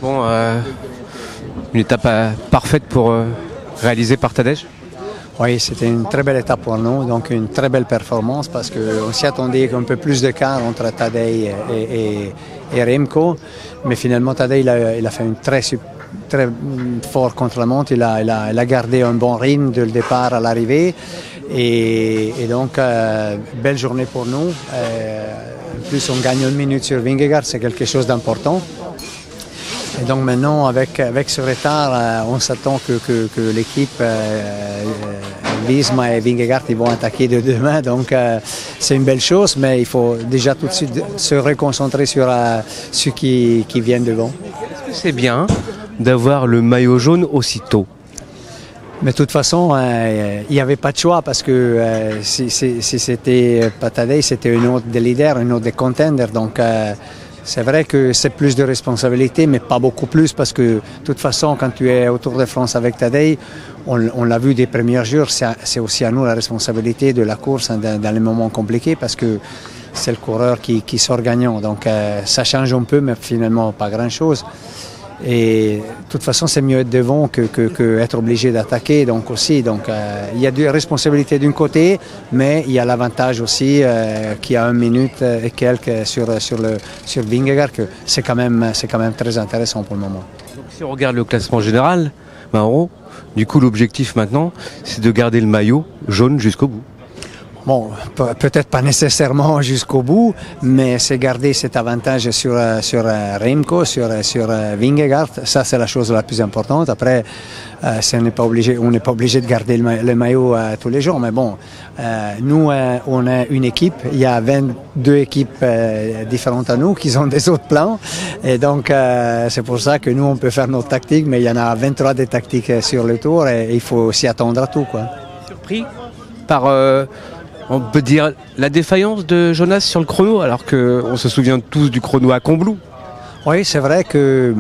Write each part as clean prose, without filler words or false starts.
Bon, une étape parfaite pour réaliser par Tadej. Oui, c'était une très belle étape pour nous, donc une très belle performance parce qu'on s'y attendait un peu plus de quart entre Tadej et Remco. Mais finalement, Tadej il a fait une très fort contre-la-montre. Il a gardé un bon rythme de le départ à l'arrivée. Et donc, belle journée pour nous. En plus, on gagne 1 minute sur Vingegaard, c'est quelque chose d'important. Et donc maintenant, avec ce retard, on s'attend que l'équipe Visma et Vingegaard ils vont attaquer de deux mains. Donc c'est une belle chose, mais il faut déjà tout de suite se reconcentrer sur ceux qui viennent devant. Est-ce que c'est bien d'avoir le maillot jaune aussitôt? Mais de toute façon, il n'y avait pas de choix parce que si c'était pas Tadej, c'était une autre des leaders, une autre des contenders. Donc c'est vrai que c'est plus de responsabilité, mais pas beaucoup plus parce que de toute façon, quand tu es au Tour de France avec Tadej, on l'a vu des premiers jours, c'est aussi à nous la responsabilité de la course dans les moments compliqués parce que c'est le coureur qui sort gagnant. Donc ça change un peu, mais finalement pas grand-chose. Et de toute façon, c'est mieux être devant que être obligé d'attaquer. Donc aussi, il y a des responsabilités d'un côté, mais il y a l'avantage aussi qu'il y a 1 minute et quelques sur Vingegaard, que c'est quand même très intéressant pour le moment. Donc, si on regarde le classement général, Mauro, du coup l'objectif maintenant, c'est de garder le maillot jaune jusqu'au bout. Bon, peut-être pas nécessairement jusqu'au bout, mais c'est garder cet avantage sur Remco, sur Vingegaard. Ça, c'est la chose la plus importante. Après, on n'est pas obligé de garder le maillot tous les jours. Mais bon, nous, on est une équipe. Il y a 22 équipes différentes à nous qui ont des autres plans. Et donc, c'est pour ça que nous, on peut faire nos tactiques, mais il y en a 23 des tactiques sur le tour et il faut s'y attendre à tout, quoi. Surpris par... on peut dire la défaillance de Jonas sur le chrono, alors qu'on se souvient tous du chrono à Combloux. Oui, c'est vrai que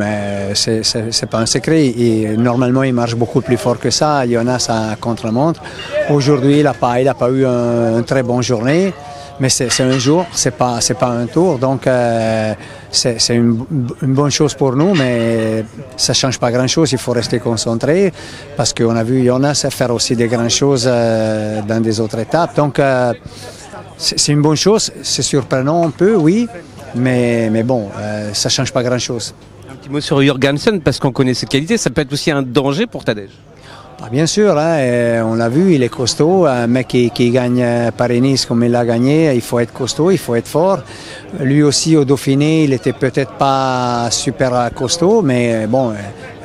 c'est pas un secret. Et normalement, il marche beaucoup plus fort que ça. Jonas a contre-la-montre. Aujourd'hui, il n'a pas eu une très bonne journée. Mais c'est un jour, c'est pas un tour. Donc, c'est une bonne chose pour nous, mais ça change pas grand-chose. Il faut rester concentré parce qu'on a vu Jonas faire aussi des grandes choses dans des autres étapes. Donc, c'est une bonne chose. C'est surprenant un peu, oui, mais bon, ça change pas grand-chose. Un petit mot sur Jorgensen, parce qu'on connaît ses qualités. Ça peut être aussi un danger pour Tadej. Bien sûr, hein, on l'a vu, il est costaud. Un mec qui gagne Paris-Nice comme il l'a gagné, il faut être costaud, il faut être fort. Lui aussi, au Dauphiné, il était peut-être pas super costaud, mais bon,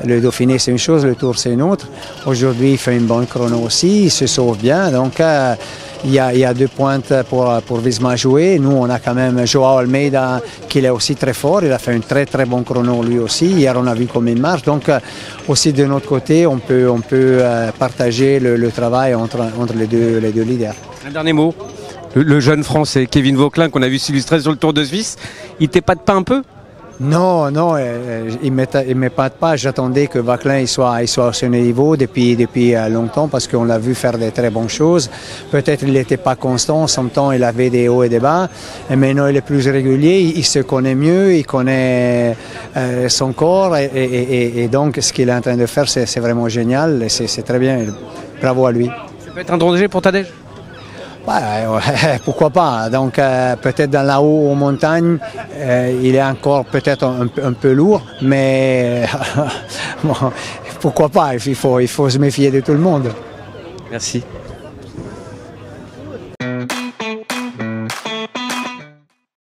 le Dauphiné c'est une chose, le Tour c'est une autre. Aujourd'hui, il fait une bonne chrono aussi, il se sauve bien. Donc, il y a 2 pointes pour Visma jouer. Nous, on a quand même Joao Almeida qui est aussi très fort. Il a fait un très très bon chrono lui aussi. Hier, on a vu comment il marche. Donc, aussi de notre côté, on peut partager le travail entre les deux leaders. Un dernier mot. Le jeune Français, Kevin Vauquelin, qu'on a vu s'illustrer sur le Tour de Suisse, il t'épate pas un peu? Non, il ne m'épate pas. J'attendais que Vauquelin il soit à ce niveau depuis longtemps parce qu'on l'a vu faire des très bonnes choses. Peut-être il n'était pas constant, en son temps il avait des hauts et des bas. Et maintenant il est plus régulier, il se connaît mieux, il connaît son corps et donc ce qu'il est en train de faire c'est vraiment génial, c'est très bien. Bravo à lui. Ça peut être un danger pour Tadej? Ouais, pourquoi pas. Donc peut-être dans la haut aux montagnes, il est encore peut-être un peu lourd, mais bon, pourquoi pas. Il faut se méfier de tout le monde. Merci.